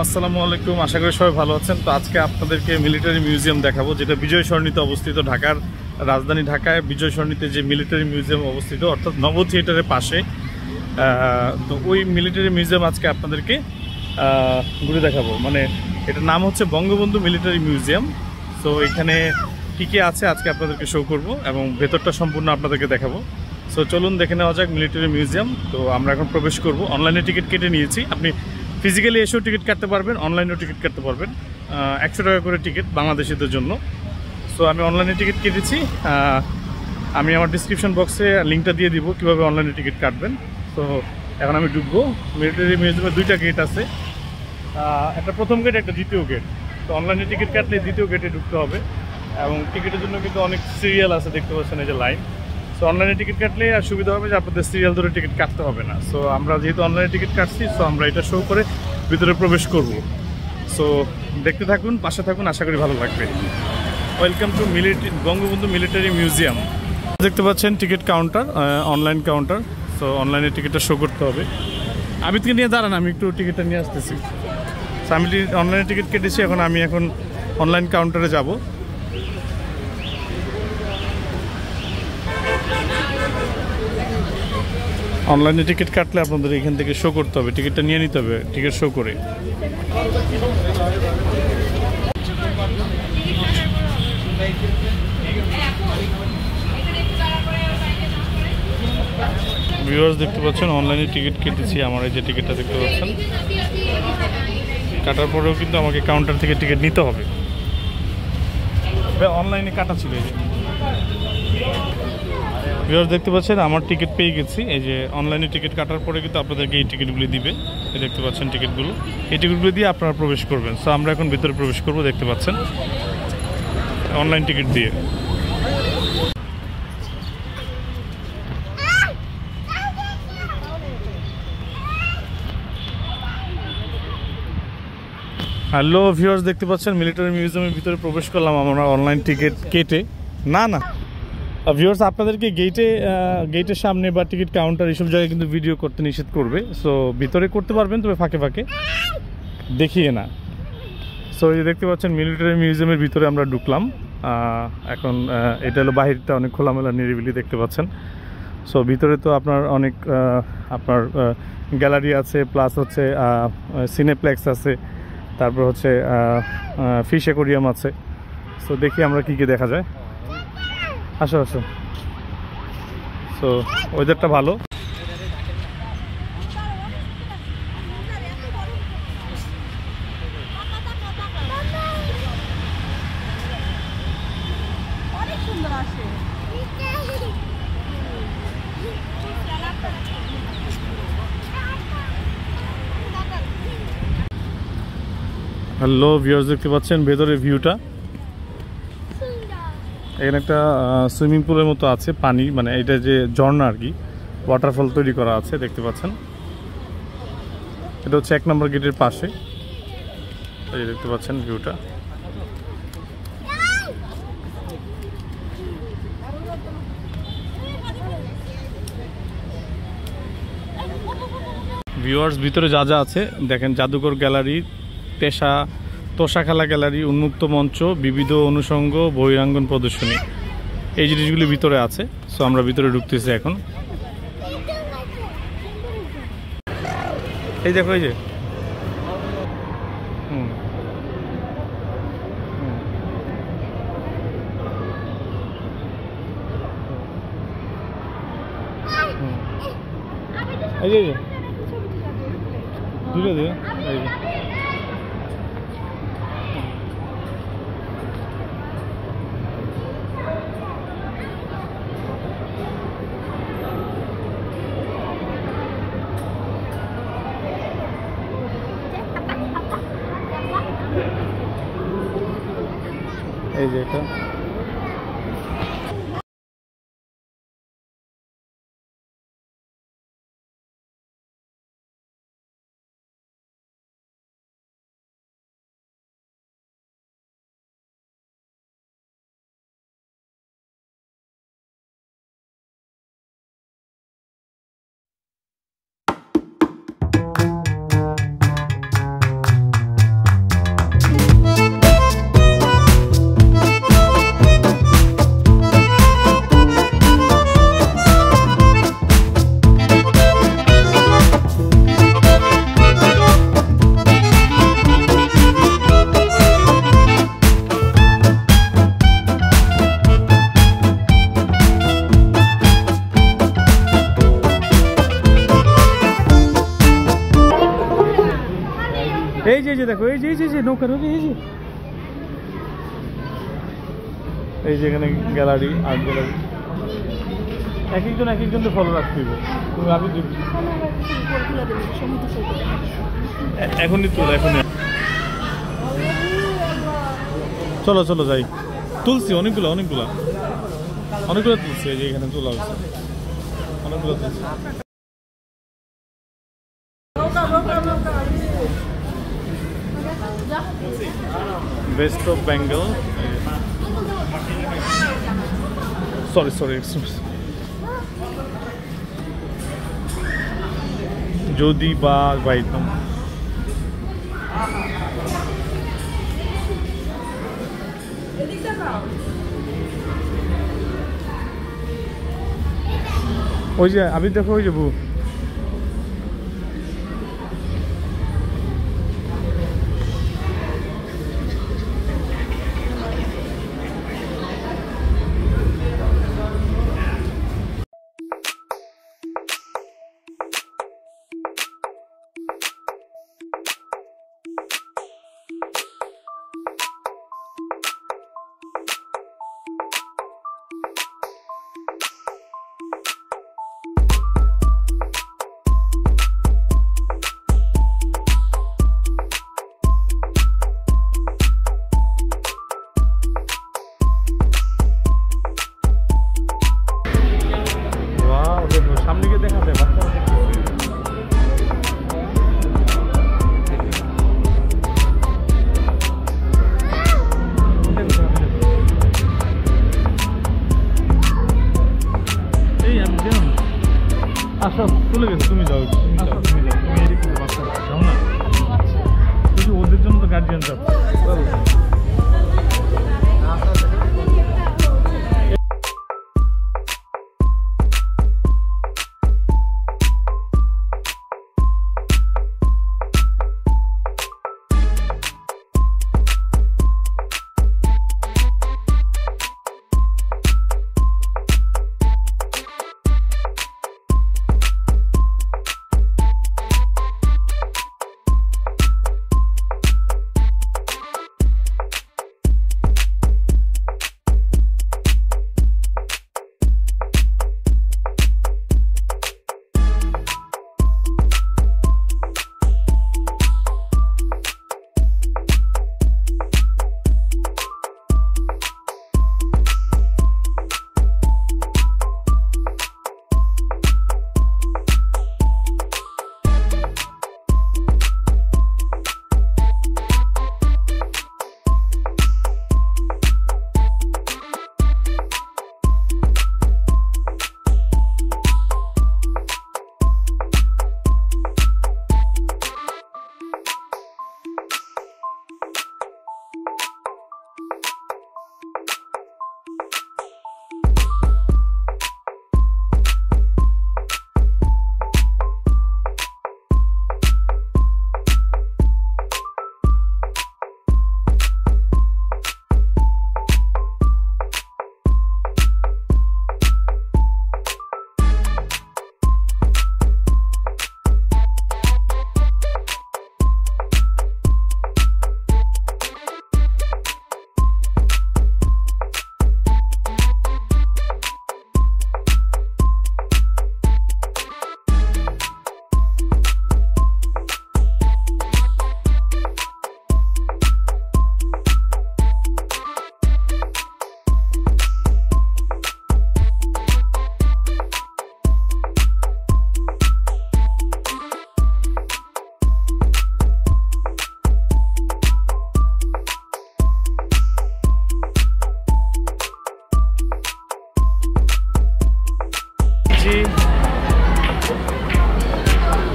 আসসালামু আলাইকুম, আশা করি সবাই ভালো আছেন। তো আজকে আপনাদেরকে মিলিটারি মিউজিয়াম দেখাবো, যেটা বিজয় সরণিতে অবস্থিত। ঢাকার রাজধানী ঢাকায় বিজয় সরণিতে যে মিলিটারি মিউজিয়াম অবস্থিত, অর্থাৎ নব থিয়েটারের পাশে। তো ওই মিলিটারি মিউজিয়াম আজকে আপনাদেরকে ঘুরে দেখাবো। মানে এটার নাম হচ্ছে বঙ্গবন্ধু মিলিটারি মিউজিয়াম। তো এখানে কী কী আছে আজকে আপনাদেরকে শো করব এবং ভেতরটা সম্পূর্ণ আপনাদেরকে দেখাবো। সো চলুন দেখে নেওয়া যাক মিলিটারি মিউজিয়াম। তো আমরা এখন প্রবেশ করব। অনলাইনে টিকিট কেটে নিয়েছি। আপনি ফিজিক্যালি এসেও টিকিট কাটতে পারবেন, অনলাইনেও টিকিট কাটতে পারবেন। 100 টাকা করে টিকিট বাংলাদেশিদের জন্য। সো আমি অনলাইনে টিকিট কেটেছি। আমি আমার ডিসক্রিপশন বক্সে লিঙ্কটা দিয়ে দিব কীভাবে অনলাইনে টিকিট কাটবেন। তো এখন আমি ঢুকবো। মিলিটারি মিউজিয়ামে 2টা গেট আছে, একটা প্রথম গেট, একটা দ্বিতীয় গেট। তো অনলাইনে টিকিট কাটলে দ্বিতীয় গেটে ঢুকতে হবে এবং টিকিটের জন্য কিন্তু অনেক সিরিয়াল আছে, দেখতে পাচ্ছেন এই যে লাইন। সো অনলাইনে টিকিট কাটলে আর সুবিধা হবে যে আপনাদের সিরিয়াল ধরে টিকিট কাটতে হবে না। সো আমরা যেহেতু অনলাইনে টিকিট কাটছি, সো আমরা এটা শো করে ভিতরে প্রবেশ করব। সো দেখতে থাকুন, পাশে থাকুন, আশা করি ভালো লাগবে। Welcome to Bangabandhu military museum. দেখতে পাচ্ছেন ticket counter, online counter. So অনলাইনে টিকিটটা শো করতে হবে। আমি থেকে নিয়ে দাঁড়ান, আমি একটু টিকিটটা নিয়ে আসতেছি। সো আমি অনলাইনে টিকিট কেটেছি, আমি এখন অনলাইন কাউন্টারে যাব। অনলাইনে টিকিট কাটলে আপনাদের এখান থেকে শো করতে হবে, টিকিটটা নিয়ে নিতে হবে টিকিট শো করে। ভিউয়ার্স দেখতে পাচ্ছেন অনলাইনে টিকিট কেটেছি। আমার এই যে টিকিটটা দেখতে পাচ্ছেন, কাটার পরেও কিন্তু আমাকে কাউন্টার থেকে টিকিট নিতে হবে। অনলাইনে কাটা ছিল। এই যে ভিউয়ার্স দেখতে পাচ্ছেন আমার টিকিট পেয়ে গেছি। এই যে অনলাইনে টিকিট কাটার পরে কিন্তু আপনাদেরকে এই টিকিটগুলি দিবে। এই দেখতে পাচ্ছেন টিকিটগুলো, এই টিকিটগুলো দিয়ে আপনারা প্রবেশ করবেন। সো আমরা এখন ভিতরে প্রবেশ করব, দেখতে পাচ্ছেন অনলাইন টিকিট দিয়ে। হ্যালো ভিউয়ার্স দেখতে পাচ্ছেন মিলিটারি মিউজিয়ামের ভিতরে প্রবেশ করলাম আমরা অনলাইন টিকিট কেটে। না ভিউয়ার্স, আপনাদেরকে গেটের সামনে বা টিকিট কাউন্টার এইসব জায়গায় কিন্তু ভিডিও করতে নিষেধ করবে। সো ভিতরে করতে পারবেন, তবে ফাঁকে ফাঁকে দেখিয়ে না। সো এই দেখতে পাচ্ছেন মিলিটারি মিউজিয়ামের ভিতরে আমরা ঢুকলাম। এখন এটা হলো বাহিরটা, অনেক খোলামেলা নিরিবিলি দেখতে পাচ্ছেন। সো ভিতরে তো আপনার অনেক আপনার গ্যালারি আছে, প্লাস হচ্ছে সিনেপ্লেক্স আছে, তারপর হচ্ছে ফিশ অ্যাকোরিয়াম আছে। সো দেখি আমরা কী কী দেখা যায়। আসো আসো। সো ওয়েদারটা ভালো। হ্যালো ভিউয়ার্স দেখতে পাচ্ছেন ভেতরের ভিউটা। এখানে একটা সুইমিং পুলের মতো আছে, পানি মানে এটা যে ঝর্ণা আর কি, ওয়াটারফল তৈরি করা আছে, দেখতে পাচ্ছেন। এটা হচ্ছে 1 নম্বর গেটের পাশে। এই দেখতে পাচ্ছেন ভিউটা। ভিউয়ার্স ভিতরে যা যা আছে দেখেন, জাদুঘর গ্যালারি, তোষা খেলা গ্যালারি, উন্মুক্ত মঞ্চ, বিবিধ অনুষঙ্গ, বহিরাঙ্গন প্রদর্শনী, এই জিনিসগুলি ভিতরে আছে। সো আমরা ভিতরে ঢুকতেছি এখন। এই দেখো, এই যে এই যে দূরে দে, এই যে এটা যে দেখো, এই যে নৌকার এই যে এখানে গ্যালারি, আর্ট গ্যালারি। এক একজনকে ফলো রাখতে হবে। তুমি আমি এখনই তোল, এখনই। চলো যাই। তুলছি অনেকগুলো তুলছি। এই যে এখানে তোলা হয়েছে অনেকগুলো তুলছি। Best of Bengal. সরি যদি বা বাইতাম। ওই যে আমি দেখো, ওই যে বউ সামনে গিয়ে দেখা যায় বাচ্চারা দেখতেছে। এই আমি যাও, আসো চলে গেছে। তুমি যাও তুমি বাচ্চারা যাও না, ওদের জন্য তো গার্জিয়ান যাও।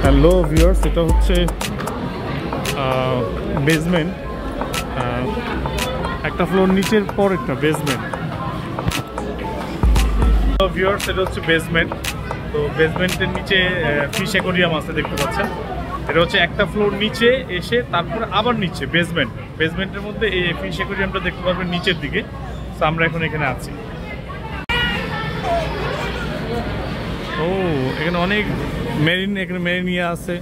হ্যালো ভিউয়ার্স, এটা হচ্ছে বেসমেন্ট, একটা ফ্লোর নিচের পর একটা বেসমেন্ট। তো ভিউয়ার্স, এটা হচ্ছে বেসমেন্ট। তো বেসমেন্টের নিচে ফিশ অ্যাকোয়ারিয়াম আছে দেখতে পাচ্ছেন। এটা হচ্ছে একটা ফ্লোর নিচে এসে তারপরে আবার নিচে বেসমেন্টের মধ্যে এই ফিশ অ্যাকোয়ারিয়ামটা দেখতে পারবেন নিচের দিকে। তো আমরা এখন এখানে আছি। ও এখানে অনেক মেরিনিয়া আছে।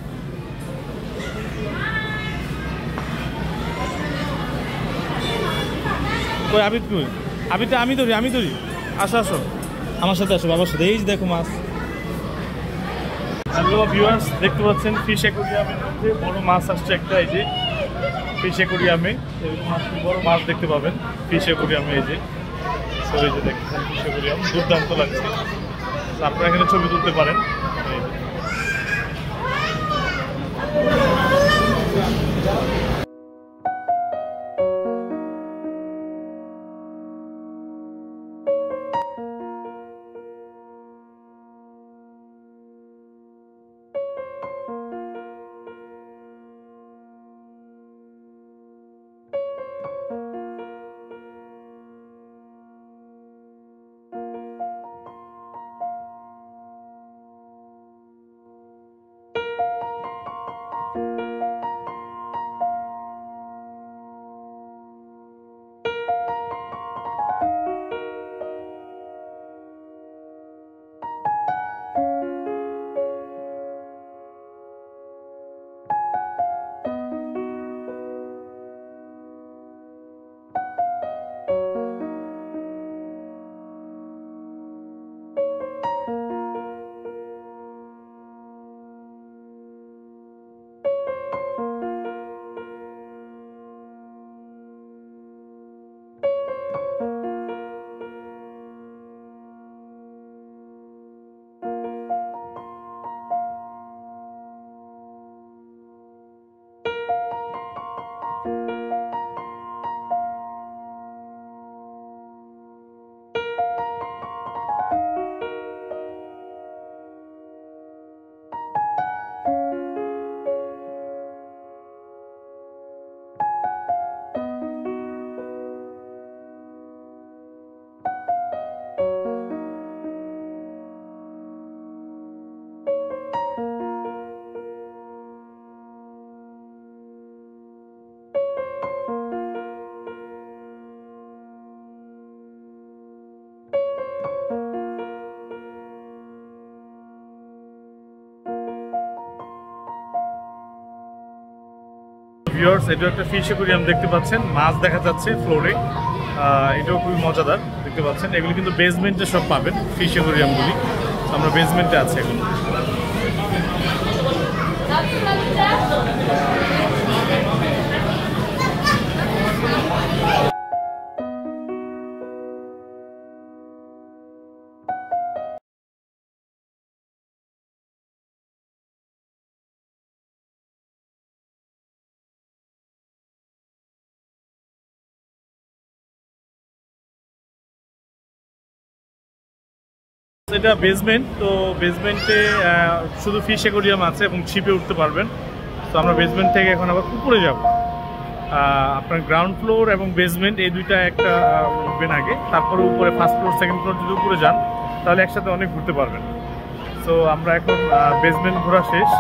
ওই আবিদ কই? আবিদটা আমি ধরি। আসো আসো, আমার সাথে আসো, বাবার সাথে। এই যে দেখো মাছ। হ্যালো ভিউয়ার্স, দেখতে পাচ্ছেন ফিশ অ্যাকোরিয়ামের মধ্যে বড় মাছ আসছে একটা। এই যে ফিশ অ্যাকোরিয়ামে বড় মাছ দেখতে পাবেন ফিশ অ্যাকোরিয়ামে। এই যে এই যে দেখছেন ফিশ অ্যাকোরিয়াম, দুর্দান্ত লাগছে। আপনারা এখানে ছবি তুলতে পারেন। ভিউয়ার্স, এটা একটা ফিশ অ্যাকোরিয়াম দেখতে পাচ্ছেন, মাছ দেখা যাচ্ছে ফ্লোরে। এটাও খুবই মজাদার দেখতে পাচ্ছেন। এগুলো কিন্তু বেসমেন্টে সব পাবেন ফিশ অ্যাকোরিয়ামগুলি। আমরা বেসমেন্টে আছি এখন। এটা বেসমেন্ট, তো বেসমেন্টে শুধু ফিশ অ্যাকোরিয়াম আছে এবং ছিপে উঠতে পারবেন। তো আমরা বেসমেন্ট থেকে এখন আবার উপরে যাব। আপনার গ্রাউন্ড ফ্লোর এবং বেসমেন্ট এই দুইটা একটা উঠবেন আগে, তারপরে উপরে ফার্স্ট ফ্লোর সেকেন্ড ফ্লোর যদি উপরে যান তাহলে একসাথে অনেক ঘুরতে পারবেন। সো আমরা এখন বেসমেন্ট ঘোরা শেষ,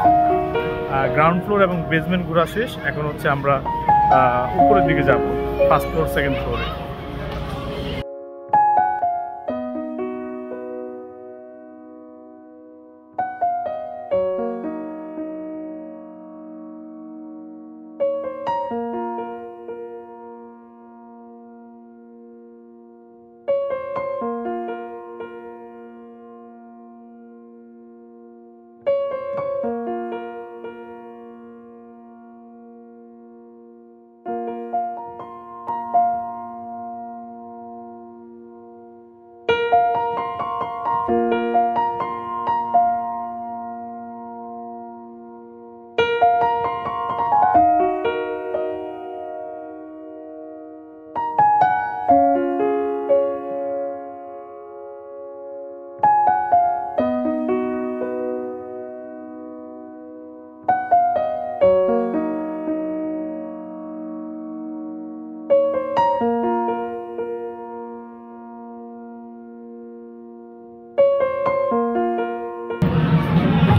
গ্রাউন্ড ফ্লোর এবং বেসমেন্ট ঘোরা শেষ। এখন হচ্ছে আমরা উপরের দিকে যাব, ফার্স্ট ফ্লোর সেকেন্ড ফ্লোরে।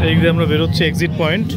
এই যে আমরা বেরোচ্ছি এক্সিট পয়েন্ট।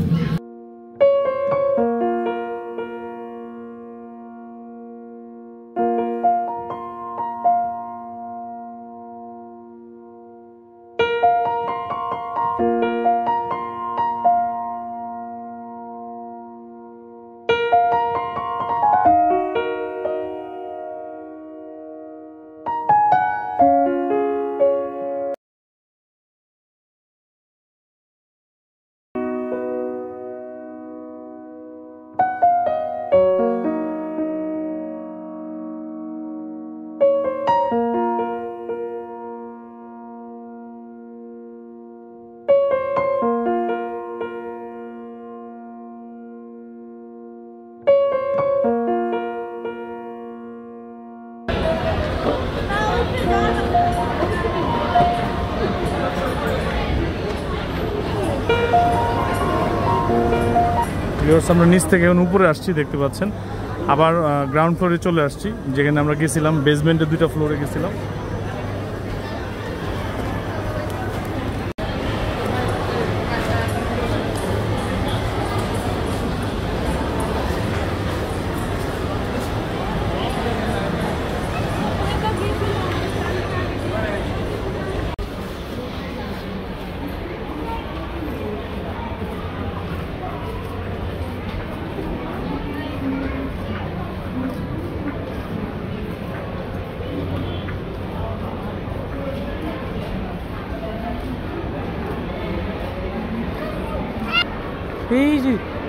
ভিউয়ার্স আমরা নিচ থেকে এখন উপরে আসছি, দেখতে পাচ্ছেন। আবার গ্রাউন্ড ফ্লোরে চলে আসছি, যেখানে আমরা গেছিলাম বেসমেন্টে 2টা ফ্লোরে গেছিলাম।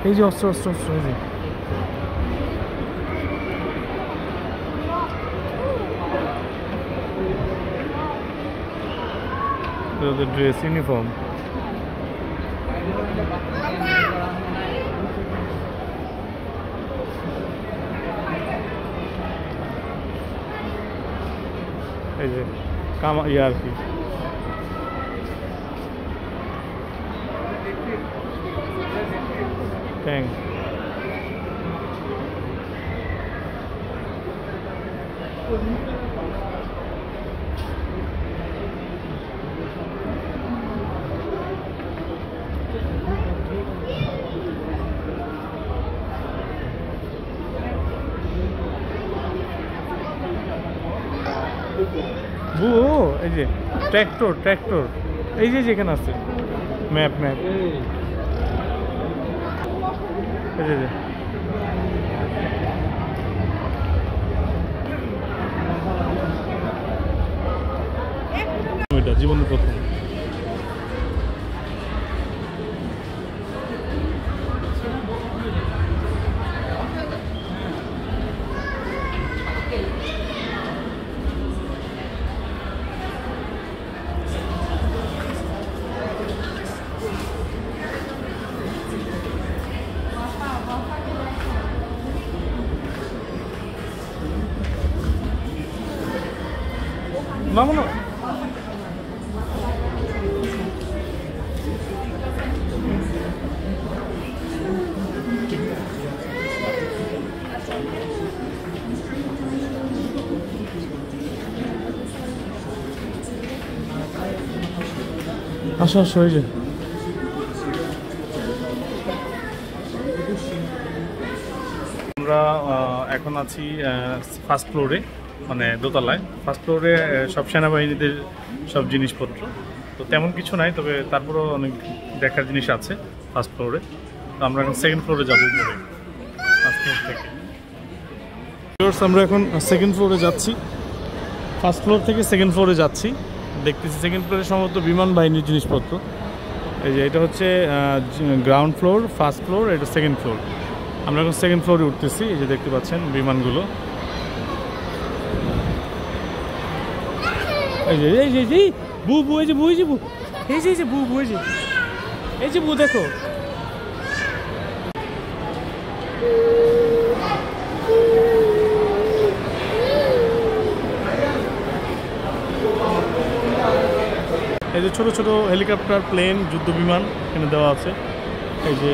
এই যে অস্ত্র এই যে ড্রেস ইউনিফর্ম। এই যে আর কি ট্যাঙ্ক। এই যে ট্র্যাক্টর এই যে যেখানে আছে ম্যাপ এই যে এটা জীবনের প্রথম। মামুন আসো এই যে আমরা এখন আছি ফার্স্ট ফ্লোরে, মানে দোতলায়। ফার্স্ট ফ্লোরে সব সেনাবাহিনীদের সব জিনিসপত্র, তো তেমন কিছু নাই, তবে তারপরেও অনেক দেখার জিনিস আছে ফার্স্ট ফ্লোরে। তো আমরা এখন সেকেন্ড ফ্লোরে যাবো উপরে, ফার্স্ট ফ্লোর থেকে। আমরা এখন সেকেন্ড ফ্লোরে যাচ্ছি, ফার্স্ট ফ্লোর থেকে সেকেন্ড ফ্লোরে যাচ্ছি। দেখতেছি সেকেন্ড ফ্লোরে সম্ভবত বিমান বাহিনীর জিনিসপত্র। এই যে এটা হচ্ছে গ্রাউন্ড ফ্লোর, ফার্স্ট ফ্লোর, এটা সেকেন্ড ফ্লোর। আমরা এখন সেকেন্ড ফ্লোরে উঠতেছি। এই যে দেখতে পাচ্ছেন বিমানগুলো। এই যে বু এই যে বু দেখো। এই যে ছোট ছোট হেলিকপ্টার, প্লেন, যুদ্ধ বিমান এখানে দেওয়া আছে। এই যে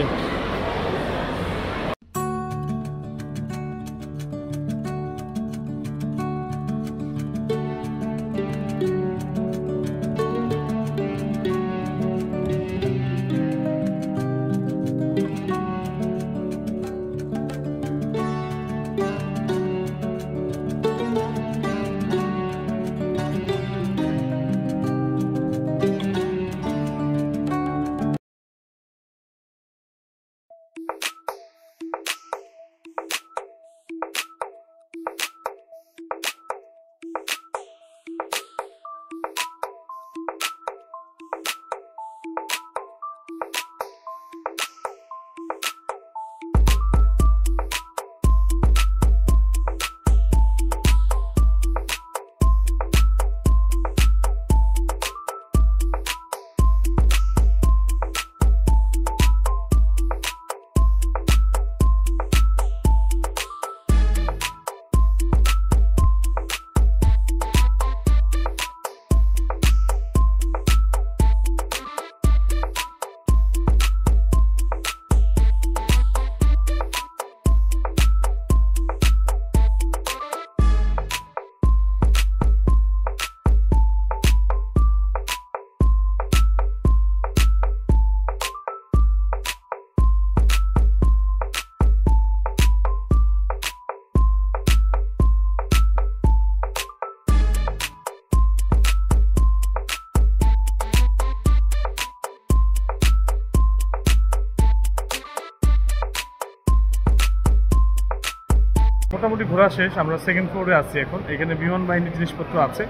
মোটামুটি ঘোরা শেষ। আমরা সেকেন্ড ফ্লোরে আছি এখন। এখানে বিমান বাহিনীর জিনিসপত্র আছে,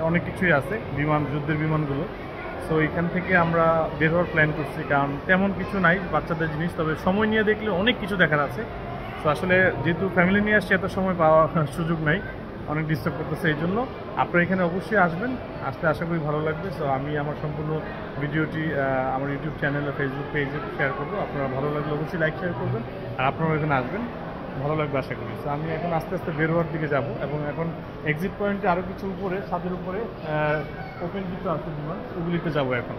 অনেক কিছুই আছে, যুদ্ধের বিমানগুলো। সো এখান থেকে আমরা বের হওয়ার প্ল্যান করছি, কারণ তেমন কিছু নাই বাচ্চাদের জিনিস, তবে সময় নিয়ে দেখলে অনেক কিছু দেখার আছে। তো আসলে যেহেতু ফ্যামিলি নিয়ে আসছি, এত সময় পাওয়ার সুযোগ নাই, অনেক ডিস্টার্ব করতেছে। এই জন্য আপনারা এখানে অবশ্যই আসবেন, আসতে আশা করি ভালো লাগবে। সো আমি আমার সম্পূর্ণ ভিডিওটি আমার ইউটিউব চ্যানেলে, ফেসবুক পেজে শেয়ার করবো। আপনারা ভালো লাগলে অবশ্যই লাইক শেয়ার করবেন, আর আপনারা এখানে আসবেন, ভালো লাগবে আশা করি। সো আমি এখন আস্তে আস্তে বের হওয়ার দিকে যাব, এবং এখন এক্সিট পয়েন্টে আরও কিছু উপরে, ছাদের উপরে ওপেন কিছু আছে বিমান, ওগুলিতে যাবো এখন।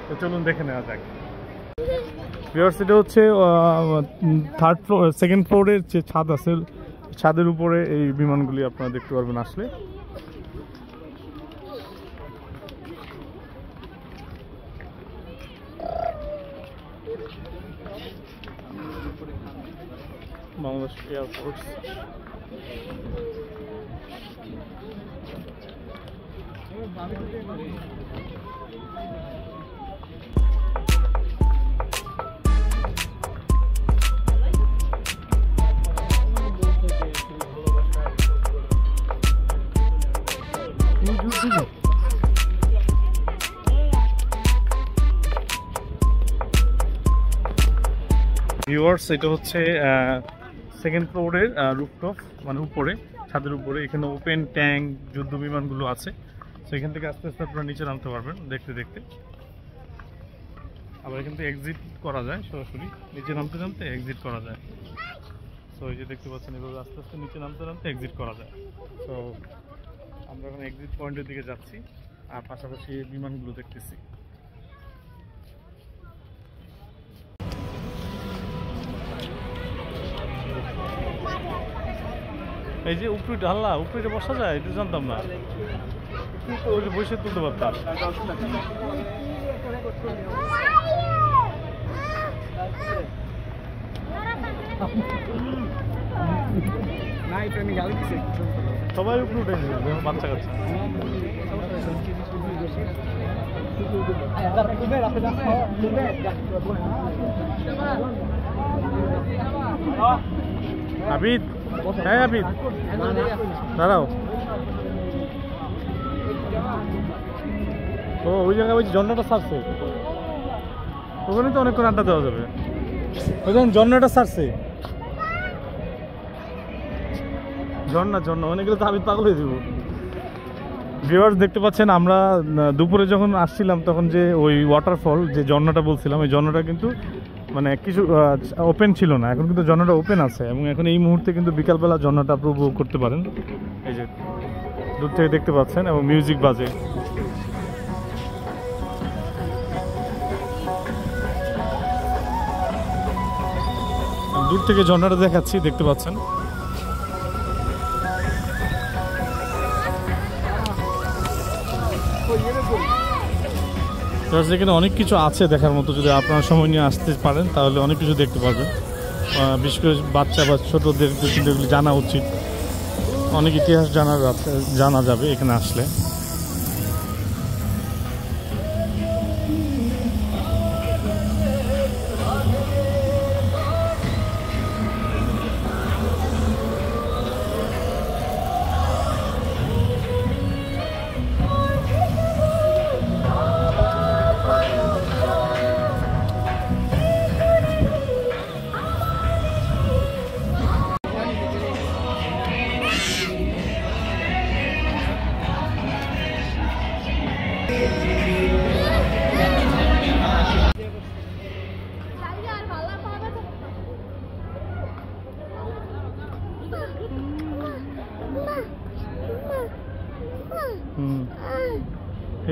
তো চলুন দেখে নেওয়া যাক। ভিউয়ার্স, এটা হচ্ছে সেকেন্ড ফ্লোরের যে ছাদ আছে, ছাদের উপরে এই বিমানগুলি আপনারা দেখতে পারবেন আসলে। বাংলাদেশ এয়ারফোর্স। ভিউয়ার্স, এটা হচ্ছে সেকেন্ড ফ্লোরের রুফটপ, মানে উপরে, ছাদের উপরে। এখানে ওপেন ট্যাঙ্ক, যুদ্ধ বিমানগুলো আছে। তো এখান থেকে আস্তে আস্তে আপনারা নিচে নামতে পারবেন দেখতে দেখতে। আবার এখান থেকে এক্সিট করা যায়, সরাসরি নিচে নামতে নামতে এক্সিট করা যায়। তো এই যে দেখতে পাচ্ছেন, এভাবে আস্তে আস্তে নিচে নামতে নামতে এক্সিট করা যায়। তো আমরা এখন এক্সিট পয়েন্টের দিকে যাচ্ছি, আর পাশাপাশি বিমানগুলো দেখতেছি। এই যে উপরে ঢাল্লা, উপরে বসা যায়, এটা জানতাম না। বসে তুলতে পারতাম। সবাই উপরে উঠে বাচ্চা কাচ্চা। আবিদ, হ্যাঁ আবিদ, দাঁড়াও। ও ওই জায়গায় ওই ঝর্ণাটা ছাড়ছে, ওখানে তো অনেকক্ষণ আড্ডা দেওয়া যাবে। ওইখানে ঝর্ণাটা ছাড়ছে, ঝর্ণা অনেকগুলো তো আবিদ পাগল হয়ে দিব। ভিউয়ার্স, দেখতে পাচ্ছেন আমরা দুপুরে যখন আসছিলাম তখন যে ওই ওয়াটারফল, যে ঝর্ণাটা বলছিলাম, ওই ঝর্ণাটা কিন্তু মানে কিছু ওপেন ছিল না। এখন কিন্তু ঝর্ণাটা ওপেন আছে, এবং এখন এই মুহূর্তে কিন্তু বিকালবেলা ঝর্ণাটা আপনি উপভোগ করতে পারেন। এই যে দূর থেকে দেখতে পাচ্ছেন, এবং মিউজিক বাজে। দূর থেকে ঝর্ণাটা দেখাচ্ছি, দেখতে পাচ্ছেন। এখানে অনেক কিছু আছে দেখার মতো, যদি আপনারা সময় নিয়ে আসতে পারেন তাহলে অনেক কিছু দেখতে পারবেন। বিশেষ করে বাচ্চা বা ছোটদের কিন্তু এগুলি জানা উচিত, অনেক ইতিহাস জানা যাবে এখানে আসলে।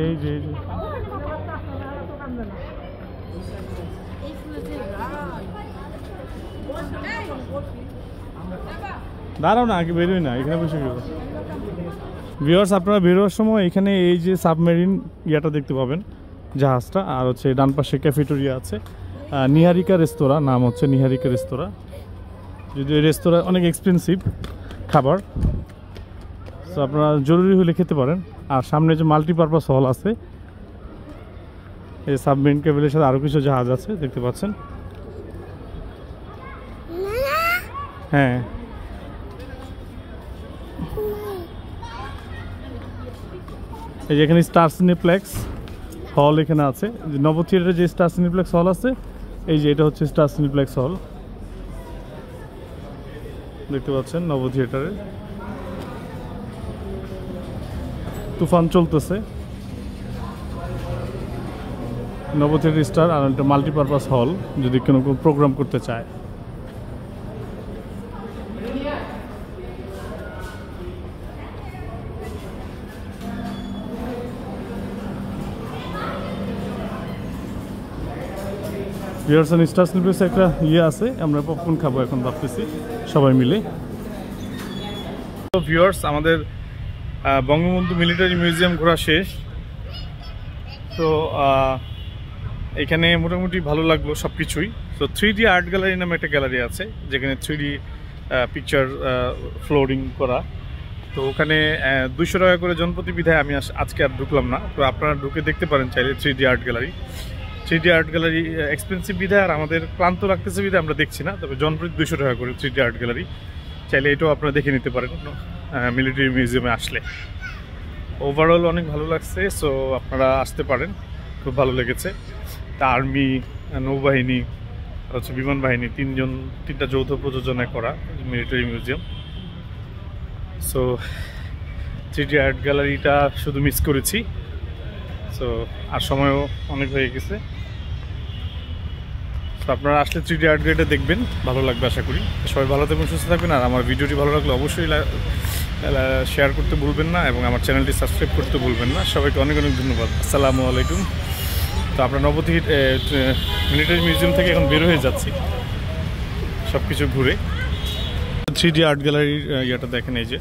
এই যে দাঁড়াও না, আগে বেরোই না, এখানে বসে গেল। ভিউয়ার্স, আপনারা বেরোবার সময় এখানে এই যে সাবমেরিন ইয়াটা দেখতে পাবেন, জাহাজটা। আর হচ্ছে ডান পাশে ক্যাফেটেরিয়া আছে, নিহারিকা রেস্তোরাঁ, নাম হচ্ছে নিহারিকা রেস্তোরাঁ। যদিও এই রেস্তোরাঁ অনেক এক্সপেন্সিভ খাবার, তো আপনারা জরুরি হলে খেতে পারেন। আর সামনে যে মাল্টিপারপাস হল আছে, এই সাবমেরিন কেবলের সাথে আরও কিছু জাহাজ আছে দেখতে পাচ্ছেন। হ্যাঁ, এই যে এখানে স্টার সিনেপ্লেক্স হল এখানে আছে, নব থিয়েটারে যে স্টার সিনেপ্লেক্স হল আছে, এই যে এটা হচ্ছে স্টার সিনেপ্লেক্স হল, দেখতে পাচ্ছেন নব থিয়েটারে। তুফান চলতেছে, নব থিয়েটার স্টার, আর একটা মাল্টিপারপাস হল যদি কোনো প্রোগ্রাম করতে চায়। ভিউয়ার্স, স্টার সিনেপ্লেক্সে একটা ইয়ে আছে, আমরা পপকর্ন খাবো এখন ভাবতেছি সবাই মিলে। তো ভিউয়ার্স, আমাদের বঙ্গবন্ধু মিলিটারি মিউজিয়াম ঘোরা শেষ। তো এখানে মোটামুটি ভালো লাগলো সব কিছুই। তো 3D আর্ট গ্যালারি নামে একটা গ্যালারি আছে, যেখানে 3D পিকচার ফ্লোরিং করা। তো ওখানে 200 টাকা করে জনপ্রতি বিধায় আমি আজকে আর ঢুকলাম না। তো আপনারা ঢুকে দেখতে পারেন চাইলে 3D art gallery. 3D art gallery expensive বিধায় আর আমাদের ক্লান্ত লাগতেছে বিধায় আমরা দেখছি না, তবে জনপ্রতি 200 টাকা করে 3D আর্ট গ্যালারি, চাইলে এটাও আপনারা দেখে নিতে পারেন মিলিটারি মিউজিয়ামে আসলে। ওভারঅল অনেক ভালো লাগছে, সো আপনারা আসতে পারেন, খুব ভালো লেগেছে। তা আর্মি, নৌবাহিনী আর হচ্ছে বিমান বাহিনী, তিনটা যৌথ প্রযোজনায় করা military museum. So 3D art গ্যালারিটা শুধু মিস করেছি। সো আর সময়ও অনেক হয়ে গেছে। তো আপনারা আসলে 3D আর্ট গ্যালারিটা দেখবেন, ভালো লাগবে আশা করি। সবাই ভালো থাকবেন, সুস্থ থাকবেন। আর আমার ভিডিওটি ভালো লাগলে অবশ্যই শেয়ার করতে ভুলবেন না এবং আমার চ্যানেলটি সাবস্ক্রাইব করতে ভুলবেন না। সবাইকে অনেক অনেক ধন্যবাদ। আসসালামু আলাইকুম। তো আমরা নবদ্বীপ মিলিটারি মিউজিয়াম থেকে এখন বের হয়ে যাচ্ছি সব কিছু ঘুরে। 3D আর্ট গ্যালারির ইয়েটা দেখেন, এই যে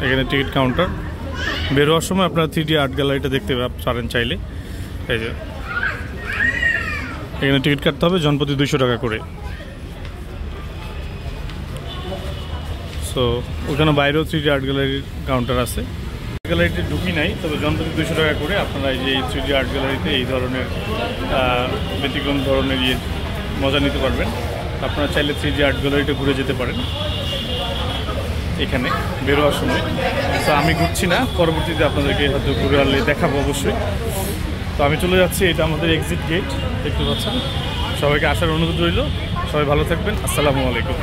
এখানে টিকিট কাউন্টার। বের হওয়ার সময় আপনারা 3D আর্ট গ্যালারিটা দেখতে পারেন চাইলে। এই যে এখানে টিকিট কাটতে হবে জনপ্রতি 200 টাকা করে। সো ওখানে বাইরেও 3D আর্ট গ্যালারির কাউন্টার আছে। গ্যালারিতে ঢুকি নাই, তবে জনপ্রতি 200 টাকা করে আপনারা এই যে 3D আর্ট গ্যালারিতে এই ধরনের ব্যতিক্রম ধরনের মজা নিতে পারবেন। আপনারা চাইলে 3D আর্ট গ্যালারিটা ঘুরে যেতে পারেন এখানে বেরোয়ার সময়। তো আমি ঘুরছি না, পরবর্তীতে আপনাদেরকে হয়তো ঘুরে আনলে দেখাবো অবশ্যই। তো আমি চলে যাচ্ছি, এটা আমাদের এক্সিট গেট, দেখতে পাচ্ছেন। সবাইকে আসার অনুরোধ রইল, সবাই ভালো থাকবেন। আসসালামু আলাইকুম।